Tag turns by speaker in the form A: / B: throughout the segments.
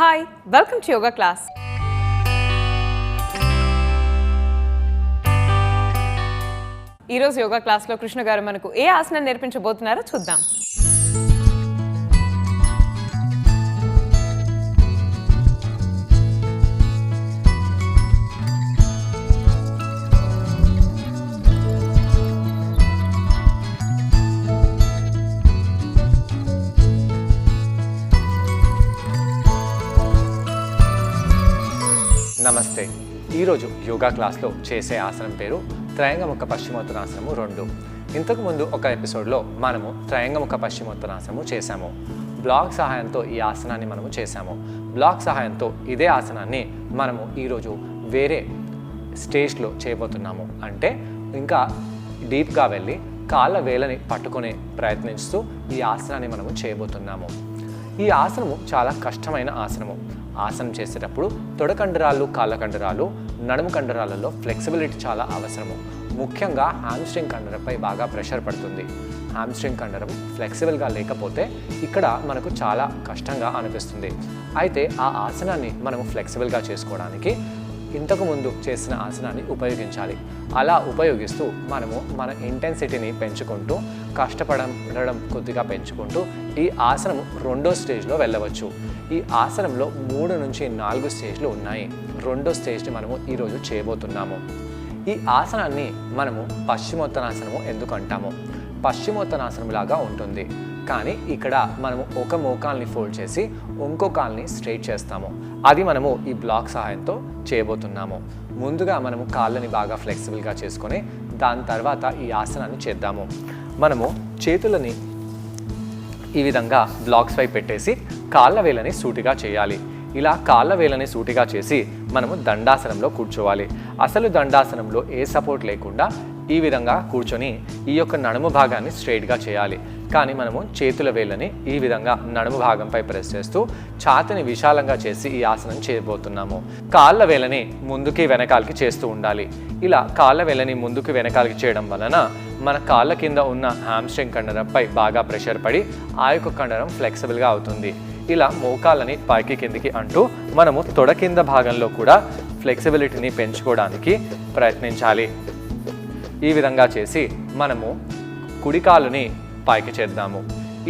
A: Hi welcome to yoga class. ఈరోజు యోగా క్లాస్లో కృష్ణ గారు మనకు ఏ ఆసనం నేర్పించబోతున్నారో చూద్దాం.
B: నమస్తే. ఈరోజు యోగా క్లాస్లో చేసే ఆసనం పేరు త్రయంగముఖ పశ్చిమోత్తరాసనము 2. ఇంతకుముందు ఒక ఎపిసోడ్లో మనము త్రయంగముఖ పశ్చిమోత్తరాసనము చేశాము. బ్లాక్ సహాయంతో ఈ ఆసనాన్ని మనము చేశాము. బ్లాక్ సహాయంతో ఇదే ఆసనాన్ని మనము ఈరోజు వేరే స్టేజ్లో చేయబోతున్నాము. అంటే ఇంకా డీప్గా వెళ్ళి కాళ్ళ వేలని పట్టుకునే ప్రయత్నిస్తూ ఈ ఆసనాన్ని మనము చేయబోతున్నాము. ఈ ఆసనము చాలా కష్టమైన ఆసనము. ఆసనం చేసేటప్పుడు తొడ కండరాలు, కాళ్ళ కండరాలు, నడుము కండరాలలో ఫ్లెక్సిబిలిటీ చాలా అవసరము. ముఖ్యంగా హ్యామ్స్ట్రింగ్ కండరంపై బాగా ప్రెషర్ పడుతుంది. హ్యామ్స్ట్రింగ్ కండరం ఫ్లెక్సిబుల్గా లేకపోతే ఇక్కడ మనకు చాలా కష్టంగా అనిపిస్తుంది. అయితే ఆ ఆసనాన్ని మనము ఫ్లెక్సిబుల్గా చేసుకోవడానికి ఇంతకుముందు చేసిన ఆసనాన్ని ఉపయోగించాలి. అలా ఉపయోగిస్తూ మనము మన ఇంటెన్సిటీని పెంచుకుంటూ కష్టపడడం కొద్దిగా పెంచుకుంటూ ఈ ఆసనము 2వ స్టేజ్లో వెళ్ళవచ్చు. ఈ ఆసనంలో 3 నుంచి 4 స్టేజ్లు ఉన్నాయి. 2వ స్టేజ్ని మనము ఈరోజు చేయబోతున్నాము. ఈ ఆసనాన్ని మనము పశ్చిమోత్తరాసనము ఎందుకు అంటాము? పశ్చిమోత్తరాసనం లాగా ఉంటుంది, కానీ ఇక్కడ మనము ఒక మోకాల్ని ఫోల్డ్ చేసి ఇంకో కాల్ని స్ట్రైట్ చేస్తాము. అది మనము ఈ బ్లాక్ సహాయంతో చేయబోతున్నాము. ముందుగా మనము కాళ్ళని బాగా ఫ్లెక్సిబుల్గా చేసుకొని దాని తర్వాత ఈ ఆసనాన్ని చేద్దాము. మనము చేతులని ఈ విధంగా బ్లాక్స్ పై పెట్టేసి కాళ్ళ వేలని సూటిగా చేయాలి. ఇలా కాళ్ళ వేలని సూటిగా చేసి మనము దండాసనంలో కూర్చోవాలి. అసలు దండాసనంలో ఏ సపోర్ట్ లేకుండా ఈ విధంగా కూర్చొని ఈ యొక్క నడుము భాగాన్ని స్ట్రైట్గా చేయాలి. కానీ మనము చేతుల వేళ్ళని ఈ విధంగా నడుము భాగంపై ప్రెస్ చేస్తూ ఛాతీని విశాలంగా చేసి ఈ ఆసనం చేయబోతున్నాము. కాళ్ళ వేళ్ళని ముందుకి వెనకాలకి చేస్తూ ఉండాలి. ఇలా కాళ్ళ వేళ్ళని ముందుకు వెనకాలకి చేయడం వలన మన కాళ్ళ కింద ఉన్న హ్యామ్స్ట్రింగ్ కండరంపై బాగా ప్రెషర్ పడి ఆ యొక్క కండరం ఫ్లెక్సిబుల్గా అవుతుంది. ఇలా మోకాళ్ళని పైకి కిందికి అంటూ మనము తొడ కింద భాగంలో కూడా ఫ్లెక్సిబిలిటీని పెంచుకోవడానికి ప్రయత్నించాలి. ఈ విధంగా చేసి మనము కుడి కాలుని పైకి చేద్దాము.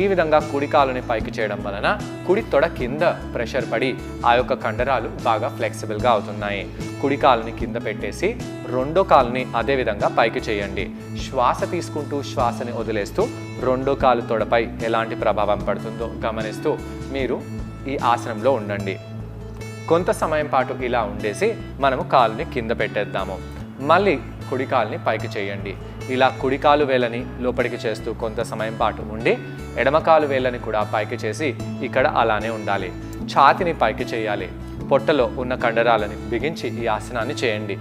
B: ఈ విధంగా కుడి కాలుని పైకి చేయడం వలన కుడి తొడ కింద ప్రెషర్ పడి ఆ యొక్క కండరాలు బాగా ఫ్లెక్సిబుల్గా అవుతున్నాయి. కుడి కాలుని కింద పెట్టేసి 2వ కాలుని అదే విధంగా పైకి చేయండి. శ్వాస తీసుకుంటూ శ్వాసని వదిలేస్తూ 2వ కాలు తొడపై ఎలాంటి ప్రభావం పడుతుందో గమనిస్తూ మీరు ఈ ఆసనంలో ఉండండి. కొంత సమయం పాటు ఇలా ఉండేసి మనము కాలుని కింద పెట్టేద్దాము. మళ్ళీ కుడి కాలుని పైకి చేయండి. ఇలా కుడి కాలు వేలని లోపలికి చేస్తూ కొంత సమయం పాటు ఉండి ఎడమ కాలు వేలని కూడా పైకి చేసి ఇక్కడ అలానే ఉండాలి. ఛాతీని పైకి చేయాలి. పొట్టలో ఉన్న కండరాలని బిగించి ఈ ఆసనాన్ని చేయండి.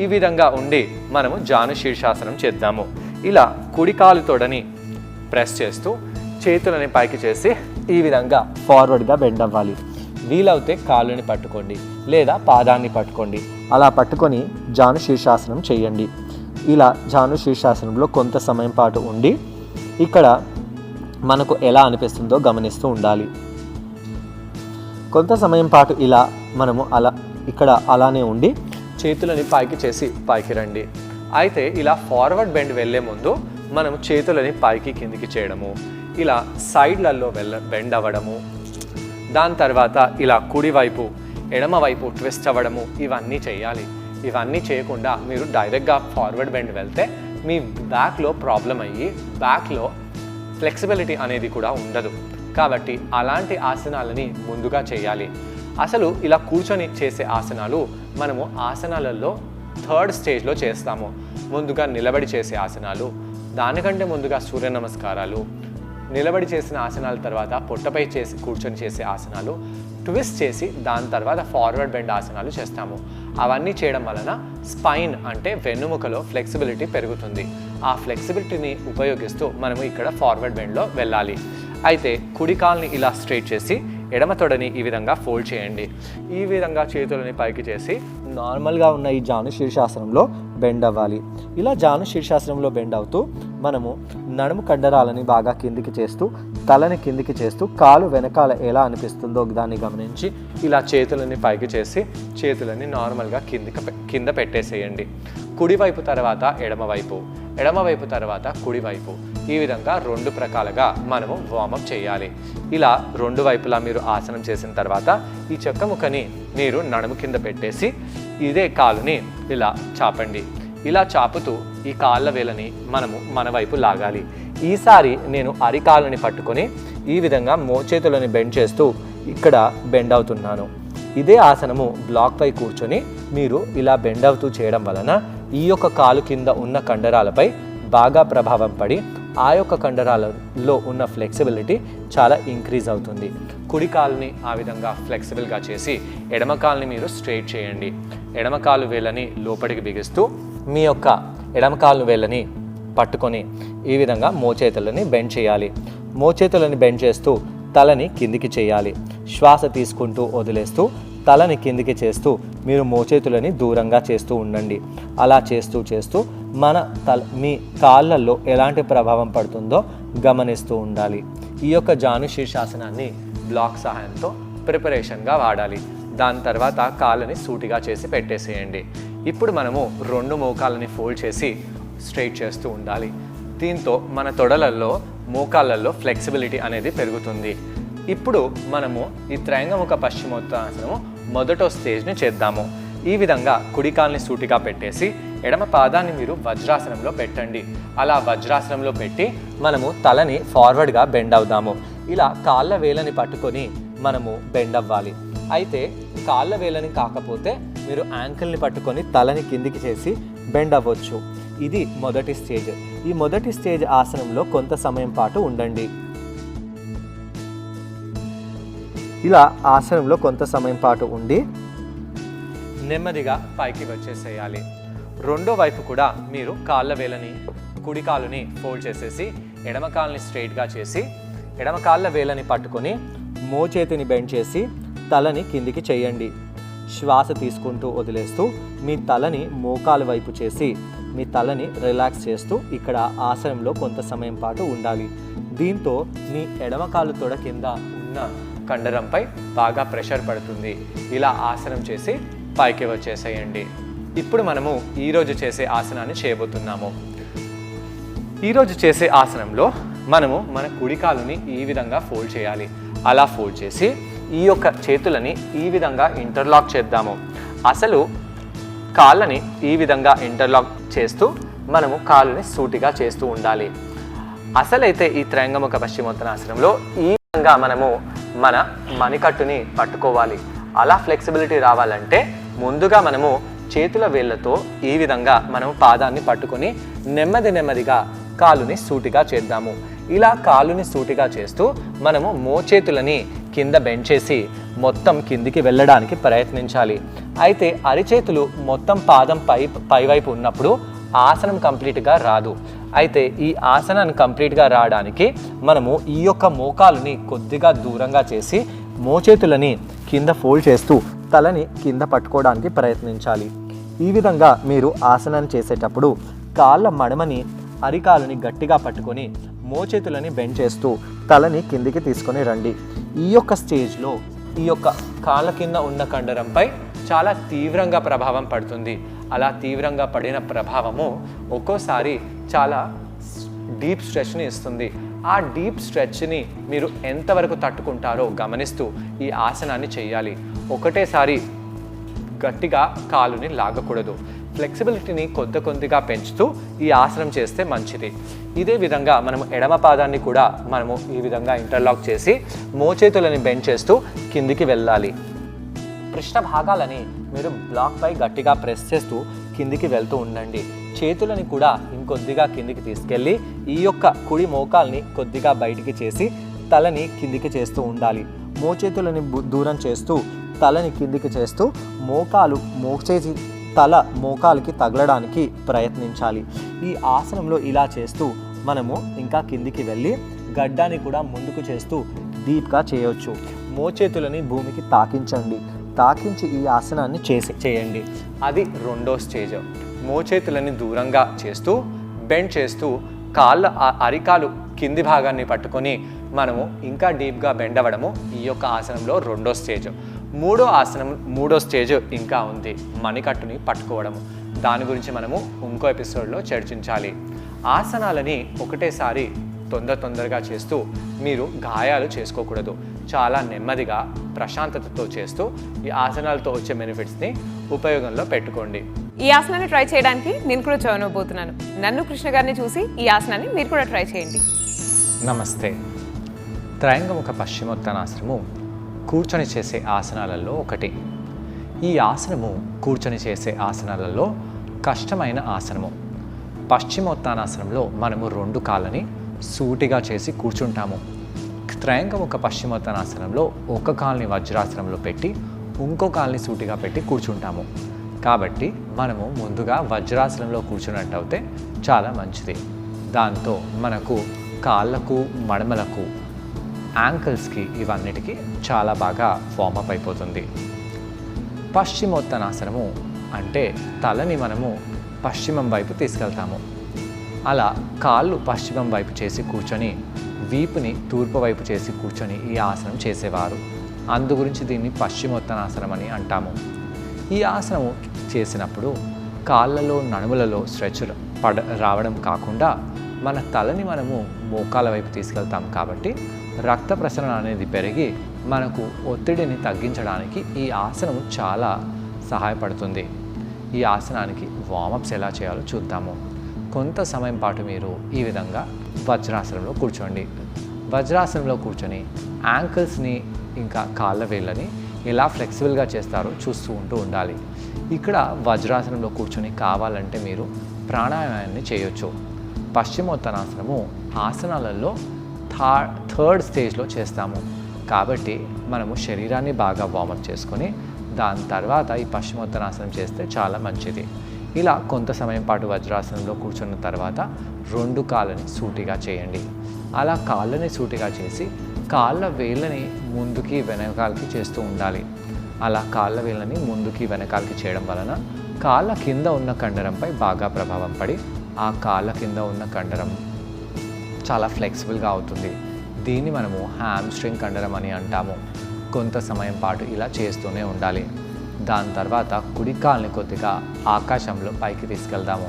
B: ఈ విధంగా ఉండి మనము జాను శీర్షాసనం చేద్దాము. ఇలా కుడి కాలు తొడని ప్రెస్ చేస్తూ చేతులని పైకి చేసి ఈ విధంగా ఫార్వర్డ్గా బెండ్ అవ్వాలి. వీలవుతే కాళ్ళని పట్టుకోండి లేదా పాదాన్ని పట్టుకోండి. అలా పట్టుకొని జాను శీర్షాసనం చేయండి. ఇలా జాను శీర్షాసనంలో కొంత సమయం పాటు ఉండి ఇక్కడ మనకు ఎలా అనిపిస్తుందో గమనిస్తూ ఉండాలి. కొంత సమయం పాటు ఇలా మనము ఇక్కడ అలానే ఉండి చేతులని పైకి చేసి పైకి రండి. అయితే ఇలా ఫార్వర్డ్ బెండ్ వెళ్ళే ముందు మనము చేతులని పైకి కిందికి చేయడము, ఇలా సైడ్లలో బెండ్ అవ్వడము, దాని తర్వాత ఇలా కుడివైపు ఎడమవైపు ట్విస్ట్ అవ్వడము, ఇవన్నీ చేయాలి. ఇవన్నీ చేయకుండా మీరు డైరెక్ట్గా ఫార్వర్డ్ బెండ్ వెళ్తే మీ బ్యాక్లో ప్రాబ్లం అయ్యి బ్యాక్లో ఫ్లెక్సిబిలిటీ అనేది కూడా ఉండదు. కాబట్టి అలాంటి ఆసనాలని ముందుగా చేయాలి. అసలు ఇలా కూర్చొని చేసే ఆసనాలు మనము ఆసనాలలో 3rd స్టేజ్లో చేస్తాము. ముందుగా నిలబడి చేసే ఆసనాలు, దానికంటే ముందుగా సూర్య నమస్కారాలు, నిలబడి చేసిన ఆసనాల తర్వాత పొట్టపై కూర్చొని చేసే ఆసనాలు, ట్విస్ట్ చేసి దాని తర్వాత ఫార్వర్డ్ బెండ్ ఆసనాలు చేస్తాము. అవన్నీ చేయడం వలన స్పైన్ అంటే వెన్నుముకలో ఫ్లెక్సిబిలిటీ పెరుగుతుంది. ఆ ఫ్లెక్సిబిలిటీని ఉపయోగిస్తూ మనము ఇక్కడ ఫార్వర్డ్ బెండ్లో వెళ్ళాలి. అయితే కుడి కాల్ని ఇలా స్ట్రైట్ చేసి ఎడమ తొడని ఈ విధంగా ఫోల్డ్ చేయండి. ఈ విధంగా చేతులని పైకి చేసి నార్మల్గా ఉన్న ఈ జాను శీర్షాసనంలో బెండ్ అవ్వాలి. ఇలా జాను శీర్షాసనంలో బెండ్ అవుతూ
C: మనము నడుము కండరాలని బాగా కిందికి చేస్తూ తలని కిందికి చేస్తూ కాలు వెనకాల ఎలా అనిపిస్తుందో దాన్ని గమనించి
B: ఇలా చేతులని పైకి చేసి చేతులని నార్మల్గా కింద పెట్టేసేయండి. కుడివైపు తర్వాత ఎడమవైపు, ఎడమవైపు తర్వాత కుడివైపు, ఈ విధంగా 2 ప్రకాలుగా మనము వార్మప్ చేయాలి. ఇలా 2 వైపులా మీరు ఆసనం చేసిన తర్వాత ఈ చెక్క ముక్కని మీరు నడుము కింద పెట్టేసి ఇదే కాలుని ఇలా చాపండి. ఇలా చాపుతూ ఈ కాళ్ళ వేలని మనము మన వైపు లాగాలి. ఈసారి నేను అరికాళ్ళని పట్టుకొని ఈ విధంగా మోచేతులని బెండ్ చేస్తూ ఇక్కడ బెండ్ అవుతున్నాను. ఇదే ఆసనము బ్లాక్పై కూర్చొని మీరు ఇలా బెండ్ అవుతూ చేయడం వలన ఈ యొక్క కాలు కింద ఉన్న కండరాలపై బాగా ప్రభావం పడి ఆ యొక్క కండరాలలో ఉన్న ఫ్లెక్సిబిలిటీ చాలా ఇంక్రీజ్ అవుతుంది. కుడి కాలుని ఆ విధంగా ఫ్లెక్సిబుల్గా చేసి ఎడమ కాలుని మీరు స్ట్రైట్ చేయండి. ఎడమ కాలు వేళ్ళని లోపలికి బిగిస్తూ మీ యొక్క ఎడమ కాలు వేళ్ళని పట్టుకొని ఈ విధంగా మోచేతులని బెండ్ చేయాలి. మోచేతులని బెండ్ చేస్తూ తలని కిందికి చేయాలి. శ్వాస తీసుకుంటూ వదిలేస్తూ తలని కిందికి చేస్తూ మీరు మోచేతులని దూరంగా చేస్తూ ఉండండి. అలా చేస్తూ చేస్తూ మీ కాళ్ళల్లో ఎలాంటి ప్రభావం పడుతుందో గమనిస్తూ ఉండాలి. ఈ యొక్క జాను శీర్షాసనాన్ని బ్లాక్ సహాయంతో ప్రిపరేషన్గా వాడాలి. దాని తర్వాత కాళ్ళని సూటిగా చేసి పెట్టేసేయండి. ఇప్పుడు మనము 2 మోకాళ్ళని ఫోల్డ్ చేసి స్ట్రైట్ చేస్తూ ఉండాలి. దీంతో మన తొడలలో మోకాళ్ళల్లో ఫ్లెక్సిబిలిటీ అనేది పెరుగుతుంది. ఇప్పుడు మనము ఈ త్రయంగముఖ పశ్చిమోత్తానాసనము మొదటి స్టేజ్ని చేద్దాము. ఈ విధంగా కుడి కాలుని సూటిగా పెట్టేసి ఎడమ పాదాన్ని మీరు వజ్రాసనంలో పెట్టండి. అలా వజ్రాసనంలో పెట్టి మనము తలని ఫార్వర్డ్గా బెండ్ అవుదాము. ఇలా కాళ్ళ వేలని పట్టుకొని మనము బెండ్ అవ్వాలి. అయితే కాళ్ళ వేలని కాకపోతే మీరు యాంకిల్ని పట్టుకొని తలని కిందికి చేసి బెండ్ అవ్వచ్చు. ఇది మొదటి స్టేజ్. ఈ మొదటి స్టేజ్ ఆసనంలో కొంత సమయం పాటు ఉండండి. ఇలా ఆసనంలో కొంత సమయం పాటు ఉండి నెమ్మదిగా పైకి వచ్చేసేయాలి. రెండో వైపు కూడా మీరు కాళ్ళ వేలని కుడి కాలుని ఫోల్డ్ చేసేసి ఎడమ కాలుని స్ట్రైట్గా చేసి ఎడమ కాళ్ళ వేలని పట్టుకొని మోచేతిని బెండ్ చేసి తలని కిందికి చేయండి. శ్వాస తీసుకుంటూ వదిలేస్తూ మీ తలని మోకాలు వైపు చేసి మీ తలని రిలాక్స్ చేస్తూ ఇక్కడ ఆసనంలో కొంత సమయం పాటు ఉండాలి. దీంతో మీ ఎడమ కాలు తొడ కింద ఉన్న కండరంపై బాగా ప్రెషర్ పడుతుంది. ఇలా ఆసనం చేసి పైకి వచ్చేసేయండి. ఇప్పుడు మనము ఈరోజు చేసే ఆసనాన్ని చేయబోతున్నాము. ఈరోజు చేసే ఆసనంలో మనము మన కుడి కాలుని ఈ విధంగా ఫోల్డ్ చేయాలి. అలా ఫోల్డ్ చేసి ఈ యొక్క చేతులని ఈ విధంగా ఇంటర్లాక్ చేద్దాము. అసలు కాళ్ళని ఈ విధంగా ఇంటర్లాక్ చేస్తూ మనము కాళ్ళని సూటిగా చేస్తూ ఉండాలి. అసలైతే ఈ త్రయంగముఖ పశ్చిమోత్తానాసనంలో ఈ విధంగా మనము మన మణికట్టుని పట్టుకోవాలి. అలా ఫ్లెక్సిబిలిటీ రావాలంటే ముందుగా మనము చేతుల వేళ్ళతో ఈ విధంగా మనము పాదాన్ని పట్టుకొని నెమ్మదిగా కాలుని సూటిగా చేద్దాము. ఇలా కాలుని సూటిగా చేస్తూ మనము మోచేతులని కింద బెండ్ చేసి మొత్తం కిందికి వెళ్ళడానికి ప్రయత్నించాలి. అయితే అరిచేతులు మొత్తం పాదం పైవైపు ఉన్నప్పుడు ఆసనం కంప్లీట్గా రాదు. అయితే ఈ ఆసనాన్ని కంప్లీట్గా రావడానికి మనము ఈ యొక్క మోకాలుని కొద్దిగా దూరంగా చేసి మోచేతులని కింద ఫోల్డ్ చేస్తూ తలని కింద పట్టుకోవడానికి ప్రయత్నించాలి. ఈ విధంగా మీరు ఆసనాన్ని చేసేటప్పుడు కాళ్ళ మడమని అరికాలుని గట్టిగా పట్టుకొని మోచేతులని బెండ్ చేస్తూ తలని కిందికి తీసుకొని రండి. ఈ యొక్క స్టేజ్లో ఈ యొక్క కాళ్ళ కింద ఉన్న కండరంపై చాలా తీవ్రంగా ప్రభావం పడుతుంది. అలా తీవ్రంగా పడిన ప్రభావము ఒక్కోసారి చాలా డీప్ స్ట్రెచ్ని ఇస్తుంది. ఆ డీప్ స్ట్రెచ్ని మీరు ఎంతవరకు తట్టుకుంటారో గమనిస్తూ ఈ ఆసనాన్ని చేయాలి. ఒకటేసారి గట్టిగా కాలుని లాగకూడదు. ఫ్లెక్సిబిలిటీని కొద్దిగా పెంచుతూ ఈ ఆసనం చేస్తే మంచిది. ఇదే విధంగా మనము ఎడమ పాదాన్ని కూడా మనము ఈ విధంగా ఇంటర్లాక్ చేసి మోచేతులని బెండ్ చేస్తూ కిందికి వెళ్ళాలి. పృష్ఠ భాగాలని మీరు బ్లాక్పై గట్టిగా ప్రెస్ చేస్తూ కిందికి వెళ్తూ ఉండండి. చేతులని కూడా ఇంకొద్దిగా కిందికి తీసుకెళ్ళి ఈ యొక్క కుడి మోకాల్ని కొద్దిగా బయటికి చేసి తలని కిందికి చేస్తూ ఉండాలి. మోచేతులని దూరం చేస్తూ తలని కిందికి చేస్తూ తల మోకాలికి తగలడానికి ప్రయత్నించాలి. ఈ ఆసనంలో ఇలా చేస్తూ మనము ఇంకా కిందికి వెళ్ళి గడ్డాన్ని కూడా ముందుకు చేస్తూ డీప్గా చేయవచ్చు. మోచేతులని భూమికి తాకించి ఈ ఆసనాన్ని చేయండి. అది రెండో స్టేజ్. మోచేతులని దూరంగా చేస్తూ బెండ్ చేస్తూ అరికాలు కింది భాగాన్ని పట్టుకొని మనము ఇంకా డీప్గా బెండ్ అవ్వడము ఈ యొక్క ఆసనంలో రెండో స్టేజ్. మూడో స్టేజ్ ఇంకా ఉంది, మణికట్టుని పట్టుకోవడము. దాని గురించి మనము ఇంకో ఎపిసోడ్లో చర్చించాలి. ఆసనాలని ఒకటేసారి తొందరగా చేస్తూ మీరు గాయాలు చేసుకోకూడదు. చాలా నెమ్మదిగా ప్రశాంతతతో చేస్తూ ఈ ఆసనాలతో వచ్చే బెనిఫిట్స్ని ఉపయోగంలో పెట్టుకోండి.
A: ఈ ఆసనాన్ని ట్రై చేయడానికి నేను కూడా జాయిన్ అవబోతున్నాను. నన్ను కృష్ణ గారిని చూసి ఈ ఆసనాన్ని మీరు కూడా ట్రై చేయండి.
B: నమస్తే. త్రయంగముఖ పశ్చిమోత్తానాసనము కూర్చొని చేసే ఆసనాలలో ఒకటి. ఈ ఆసనము కూర్చొని చేసే ఆసనాలలో కష్టమైన ఆసనము. పశ్చిమోత్తానాసనంలో మనము 2 కాళ్ళని సూటిగా చేసి కూర్చుంటాము. త్రయంగముఖ పశ్చిమోత్తానాసనంలో ఒక కాల్ని వజ్రాసనంలో పెట్టి ఇంకో కాల్ని సూటిగా పెట్టి కూర్చుంటాము. కాబట్టి మనము ముందుగా వజ్రాసనంలో కూర్చున్నట్టు అయితే చాలా మంచిది. దాంతో మనకు కాళ్ళకు, మడమలకు, యాంకిల్స్కి ఇవన్నిటికీ చాలా బాగా వార్మప్ అయిపోతుంది. పశ్చిమోత్తానాసనము అంటే తలని మనము పశ్చిమం వైపు తీసుకెళ్తాము. అలా కాళ్ళు పశ్చిమం వైపు చేసి కూర్చొని వీపుని తూర్పు వైపు చేసి కూర్చొని ఈ ఆసనం చేసేవారు. అందు గురించి దీన్ని పశ్చిమోత్తానాసనం అని అంటాము. ఈ ఆసనము చేసినప్పుడు కాళ్ళలో, నడుములలో స్ట్రెచ్ రావడం కాకుండా మన తలని మనము మోకాల వైపు తీసుకెళ్తాం. కాబట్టి రక్త ప్రసరణ అనేది పెరిగి మనకు ఒత్తిడిని తగ్గించడానికి ఈ ఆసనం చాలా సహాయపడుతుంది. ఈ ఆసనానికి వార్మప్స్ ఎలా చేయాలో చూద్దాము. కొంత సమయం పాటు మీరు ఈ విధంగా వజ్రాసనంలో కూర్చోండి. వజ్రాసనంలో కూర్చొని యాంకిల్స్ని ఇంకా కాళ్ళ వేళ్ళని ఎలా ఫ్లెక్సిబుల్గా చేస్తారో చూస్తూ ఉండాలి. ఇక్కడ వజ్రాసనంలో కూర్చొని కావాలంటే మీరు ప్రాణాయామాన్ని చేయొచ్చు. పశ్చిమోత్తానాసనము ఆసనాలలో థర్డ్ స్టేజ్లో చేస్తాము. కాబట్టి మనము శరీరాన్ని బాగా వార్మప్ చేసుకొని దాని తర్వాత ఈ పశ్చిమోత్తానాసనం చేస్తే చాలా మంచిది. ఇలా కొంత సమయం పాటు వజ్రాసనంలో కూర్చున్న తర్వాత 2 కాళ్ళని సూటిగా చేయండి. అలా కాళ్ళని సూటిగా చేసి కాళ్ళ వేళ్ళని ముందుకి వెనకాలకి చేస్తూ ఉండాలి. అలా కాళ్ళ వేళ్ళని ముందుకి వెనకాలకి చేయడం వలన కాళ్ళ కింద ఉన్న కండరంపై బాగా ప్రభావం పడి ఆ కాళ్ళ కింద ఉన్న కండరం చాలా ఫ్లెక్సిబుల్గా అవుతుంది. దీన్ని మనము హ్యామ్స్ట్రింగ్ కండరం అని అంటాము. కొంత సమయం పాటు ఇలా చేస్తూనే ఉండాలి. దాని తర్వాత కుడి కాల్ని కొద్దిగా ఆకాశంలో పైకి తీసుకెళ్దాము.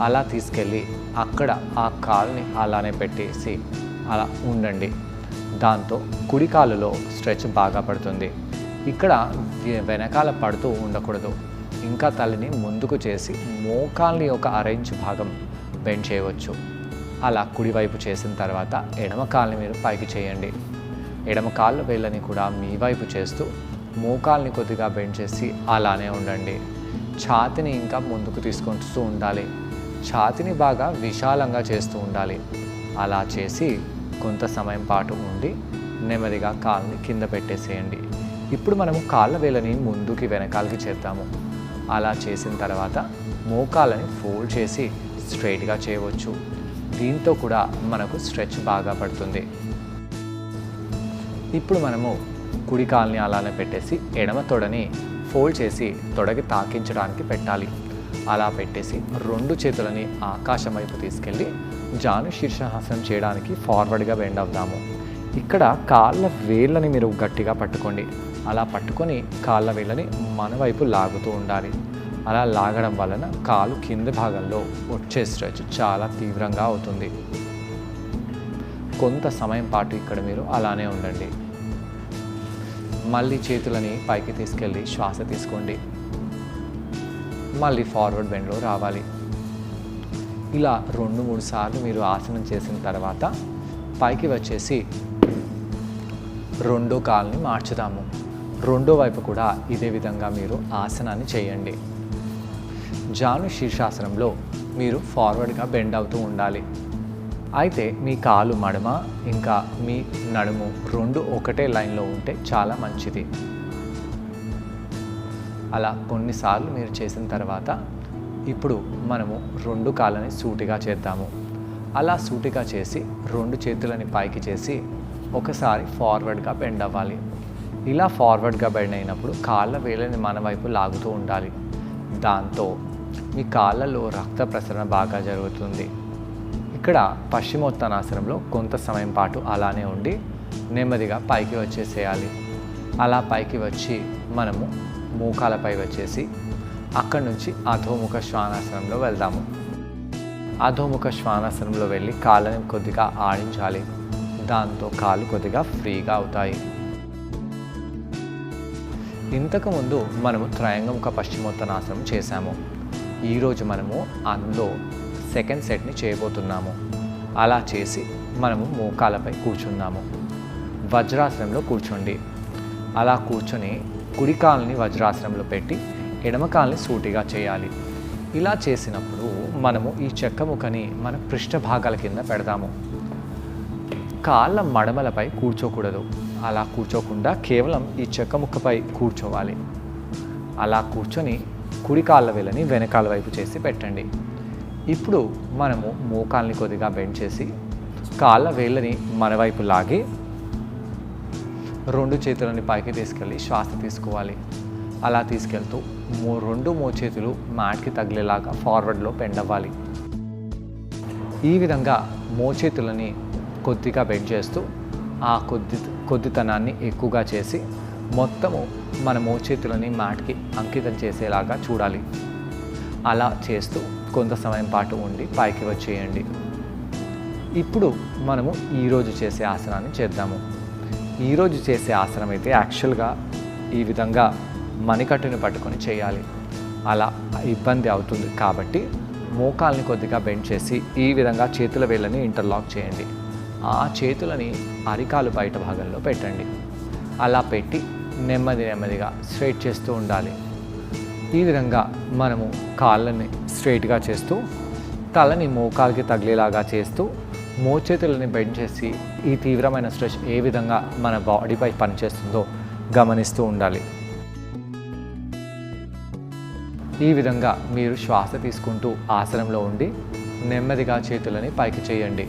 B: అలా తీసుకెళ్ళి అక్కడ ఆ కాల్ని అలానే పెట్టేసి అలా ఉండండి. దాంతో కుడి కాలులో స్ట్రెచ్ బాగా పడుతుంది. ఇక్కడ వెనకాల పడుతూ ఉండకూడదు. ఇంకా తలని ముందుకు చేసి మోకాల్ని ఒక 1/2 ఇంచు భాగం బెండ్ చేయవచ్చు. అలా కుడివైపు చేసిన తర్వాత ఎడమ కాల్ని మీరు పైకి చేయండి. ఎడమ కాళ్ళ వేళ్ళని కూడా మీ వైపు చేస్తూ మోకాల్ని కొద్దిగా బెండ్ చేసి అలానే ఉండండి. ఛాతిని ఇంకా ముందుకు తీసుకొస్తూ ఉండాలి. ఛాతిని బాగా విశాలంగా చేస్తూ ఉండాలి. అలా చేసి కొంత సమయం పాటు ఉండి నెమ్మదిగా కాల్ని కింద పెట్టేసేయండి. ఇప్పుడు మనము కాళ్ళ వేళ్ళని ముందుకి వెనకాలకి చేద్దాము. అలా చేసిన తర్వాత మోకాళ్ళని ఫోల్డ్ చేసి స్ట్రైట్గా చేయవచ్చు. దీంతో కూడా మనకు స్ట్రెచ్ బాగా పడుతుంది. ఇప్పుడు మనము కుడి కాల్ని అలానే పెట్టేసి ఎడమ తొడని ఫోల్డ్ చేసి తొడకి తాకించడానికి పెట్టాలి. అలా పెట్టేసి 2 చేతులని ఆకాశం వైపు తీసుకెళ్ళి జాను శీర్షాసనం చేయడానికి ఫార్వర్డ్గా బెండ్ అవుదాము. ఇక్కడ కాళ్ళ వేళ్ళని మీరు గట్టిగా పట్టుకోండి. అలా పట్టుకొని కాళ్ళ వేళ్ళని మన వైపు లాగుతూ ఉండాలి. అలా లాగడం వలన కాలు కింది భాగంలో వచ్చే స్ట్రెచ్ చాలా తీవ్రంగా అవుతుంది. కొంత సమయం పాటు ఇక్కడ మీరు అలానే ఉండండి. మళ్ళీ చేతులని పైకి తీసుకెళ్ళి శ్వాస తీసుకోండి. మళ్ళీ ఫార్వర్డ్ బెండ్లో రావాలి. ఇలా 2-3 సార్లు మీరు ఆసనం చేసిన తర్వాత పైకి వచ్చేసి 2వ కాల్ని మార్చుదాము. 2వ వైపు కూడా ఇదే విధంగా మీరు ఆసనాన్ని చేయండి. జాను శీర్షాసనంలో మీరు ఫార్వర్డ్గా బెండ్ అవుతూ ఉండాలి. అయితే మీ కాలు మడమ ఇంకా మీ నడుము 2 ఒకటే లైన్లో ఉంటే చాలా మంచిది. అలా కొన్నిసార్లు మీరు చేసిన తర్వాత ఇప్పుడు మనము 2 కాళ్ళని సూటిగా చేద్దాము. అలా సూటిగా చేసి 2 చేతులని పైకి చేసి ఒకసారి ఫార్వర్డ్గా బెండ్ అవ్వాలి. ఇలా ఫార్వర్డ్గా బెండ్ అయినప్పుడు కాళ్ళ వేళ్ళని మన వైపు లాగుతూ ఉండాలి. దాంతో మీ కాళ్ళలో రక్త ప్రసరణ బాగా జరుగుతుంది. ఇక్కడ పశ్చిమోత్తానాసనంలో కొంత సమయం పాటు అలానే ఉండి నెమ్మదిగా పైకి వచ్చేసేయాలి. అలా పైకి వచ్చి మనము మోకాలపై వచ్చేసి అక్కడి నుంచి అధోముఖ శ్వానాసనంలో వెళ్దాము. అధోముఖ శ్వానాసనంలో వెళ్ళి కాళ్ళని కొద్దిగా ఆడించాలి. దాంతో కాళ్ళు కొద్దిగా ఫ్రీగా అవుతాయి. ఇంతకుముందు మనము త్రయంగముఖ పశ్చిమోత్తానాసనం చేశాము. ఈరోజు మనము అందులో సెకండ్ సెట్ని చేయబోతున్నాము. అలా చేసి మనము మోకాలపై కూర్చున్నాము. వజ్రాసనంలో కూర్చోండి. అలా కూర్చొని కుడి కాలుని వజ్రాసనంలో పెట్టి ఎడమ కాలుని సూటిగా చేయాలి. ఇలా చేసినప్పుడు మనము ఈ చెక్కముఖని మన పృష్ఠ భాగాల కింద పెడదాము. కాళ్ళ మడమలపై కూర్చోకూడదు. అలా కూర్చోకుండా కేవలం ఈ చెక్కముక్కపై కూర్చోవాలి. అలా కూర్చొని కుడి కాళ్ళ వేళ్ళని వెనకాల వైపు చేసి పెట్టండి. ఇప్పుడు మనము మోకాల్ని కొద్దిగా బెండ్ చేసి కాళ్ళ వేళ్ళని మన వైపు లాగి 2 చేతులని పైకి తీసుకెళ్ళి శ్వాస తీసుకోవాలి. అలా తీసుకెళ్తూ 2 మోచేతులు మ్యాట్కి తగిలేలాగా ఫార్వర్డ్లో బెండ్ అవ్వాలి. ఈ విధంగా మోచేతులని కొద్దిగా బెండ్ చేస్తూ ఆ కొద్దితనాన్ని ఎక్కువగా చేసి మొత్తము మన మోచేతులని మ్యాట్కి అంకితం చేసేలాగా చూడాలి. అలా చేస్తూ కొంత సమయం పాటు ఉండి పైకి వచ్చేయండి. ఇప్పుడు మనము ఈరోజు చేసే ఆసనాన్ని చేద్దాము. ఈరోజు చేసే ఆసనం అయితే యాక్చువల్గా ఈ విధంగా మణికట్టుని పట్టుకొని చేయాలి. అలా ఇబ్బంది అవుతుంది కాబట్టి మోకాల్ని కొద్దిగా బెండ్ చేసి ఈ విధంగా చేతుల వేళ్ళని ఇంటర్లాక్ చేయండి. ఆ చేతులని అరికాలు బయట భాగంలో పెట్టండి. అలా పెట్టి నెమ్మదిగా స్ట్రైట్ చేస్తూ ఉండాలి. ఈ విధంగా మనము కాళ్ళని స్ట్రైట్గా చేస్తూ తలని మోకాలకి తగిలేలాగా చేస్తూ మోచేతులని బెండ్ చేసి ఈ తీవ్రమైన స్ట్రెచ్ ఏ విధంగా మన బాడీపై పనిచేస్తుందో గమనిస్తూ ఉండాలి. ఈ విధంగా మీరు శ్వాస తీసుకుంటూ ఆసనంలో ఉండి నెమ్మదిగా చేతులని పైకి చేయండి.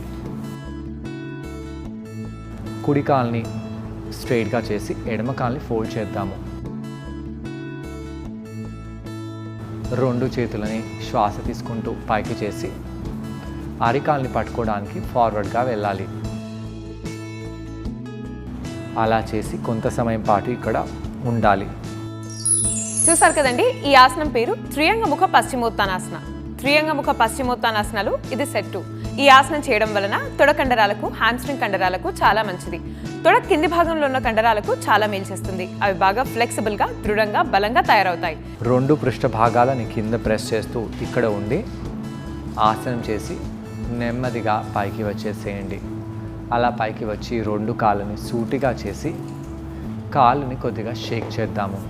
B: కుడి కాల్ని స్ట్రైట్గా చేసి ఎడమ కాల్ని ఫోల్డ్ చేద్దాము. 2 చేతులని శ్వాస తీసుకుంటూ పైకి చేసి అరికాల్ని పట్టుకోవడానికి ఫార్వర్డ్గా వెళ్ళాలి. అలా చేసి కొంత సమయం పాటు ఇక్కడ ఉండాలి.
A: చూసారు కదండి, ఈ ఆసనం పేరు త్రియంగముఖ పశ్చిమోత్తానాసన. త్రియంగముఖ పశ్చిమోత్తానాసనాలు ఇది సెట్ 2. ఈ ఆసనం చేయడం వలన తొడ కండరాలకు, హామ్స్ట్రింగ్ కండరాలకు చాలా మంచిది. తొడ కింది భాగంలో ఉన్న కండరాలకు చాలా మేలు చేస్తుంది. అవి బాగా ఫ్లెక్సిబుల్గా, దృఢంగా, బలంగా తయారవుతాయి.
B: 2 పృష్ఠ భాగాలని కింద ప్రెస్ చేస్తూ ఇక్కడ ఉండి ఆసనం చేసి నెమ్మదిగా పైకి వచ్చేసేయండి. అలా పైకి వచ్చి 2 కాళ్ళని సూటిగా చేసి కాళ్ళని కొద్దిగా షేక్ చేద్దాము.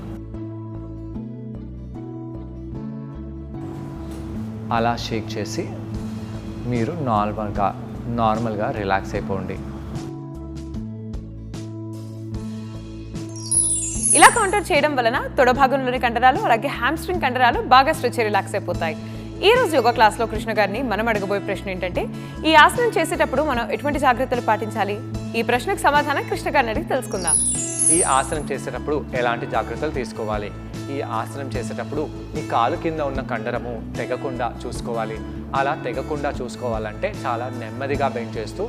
B: అలా షేక్ చేసి మీరు నార్మల్గా రిలాక్స్ అయిపోండి.
A: ఇలా కౌంటర్ చేయడం వలన తొడ భాగంలోని కండరాలు, అలాగే హ్యామ్స్ట్రింగ్ కండరాలు బాగా స్ట్రెచ్ రిలాక్స్ అయిపోతాయి. ఈ రోజు యోగా క్లాస్లో కృష్ణ గారిని మనం అడగబోయే ప్రశ్న ఏంటంటే, ఈ ఆసనం చేసేటప్పుడు మనం ఎటువంటి జాగ్రత్తలు పాటించాలి? ఈ ప్రశ్నకు సమాధానం కృష్ణ గారిని అడిగి తెలుసుకుందాం.
B: ఈ ఆసనం చేసేటప్పుడు ఎలాంటి జాగ్రత్తలు తీసుకోవాలి? ఈ ఆసనం చేసేటప్పుడు మీ కాలు కింద ఉన్న కండరము తెగకుండా చూసుకోవాలి. అలా తెగకుండా చూసుకోవాలంటే చాలా నెమ్మదిగా బెండ్ చేస్తూ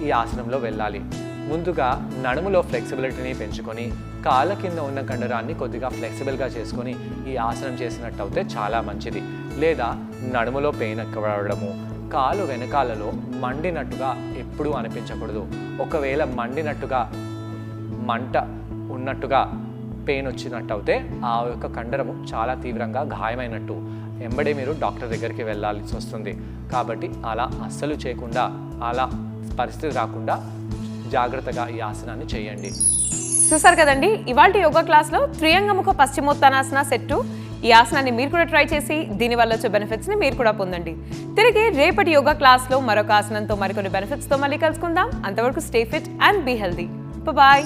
B: ఈ ఆసనంలో వెళ్ళాలి. ముందుగా నడుములో ఫ్లెక్సిబిలిటీని పెంచుకొని కాళ్ళ కింద ఉన్న కండరాన్ని కొద్దిగా ఫ్లెక్సిబుల్గా చేసుకొని ఈ ఆసనం చేసినట్టు అయితే చాలా మంచిది. లేదా నడుములో పెయిన్ ఎక్కువడము, కాలు వెనకాలలో మండినట్టుగా ఎప్పుడూ అనిపించకూడదు. ఒకవేళ మండినట్టుగా, మంట ఉన్నట్టుగా పెయిన్ వచ్చినట్టు అయితే ఆ యొక్క కండరము చాలా తీవ్రంగా గాయమైనట్టు. వెంబడే మీరు డాక్టర్ దగ్గరికి వెళ్ళాల్సి వస్తుంది. కాబట్టి అలా అస్సలు చేయకుండా, అలా పరిస్థితి రాకుండా జాగ్రత్తగా ఈ ఆసనాన్ని చేయండి.
A: చూసారు కదండి, ఇవాల్టి యోగా క్లాస్లో త్రియంగముఖ పశ్చిమోత్తానాసన సెట్ 2. ఈ ఆసనాన్ని మీరు కూడా ట్రై చేసి దీనివల్ల వచ్చే బెనిఫిట్స్ని మీరు కూడా పొందండి. తిరిగి రేపటి యోగా క్లాస్లో మరొక ఆసనంతో మరికొన్ని బెనిఫిట్స్తో మళ్ళీ కలుసుకుందాం. అంతవరకు stay fit and be healthy. Bye.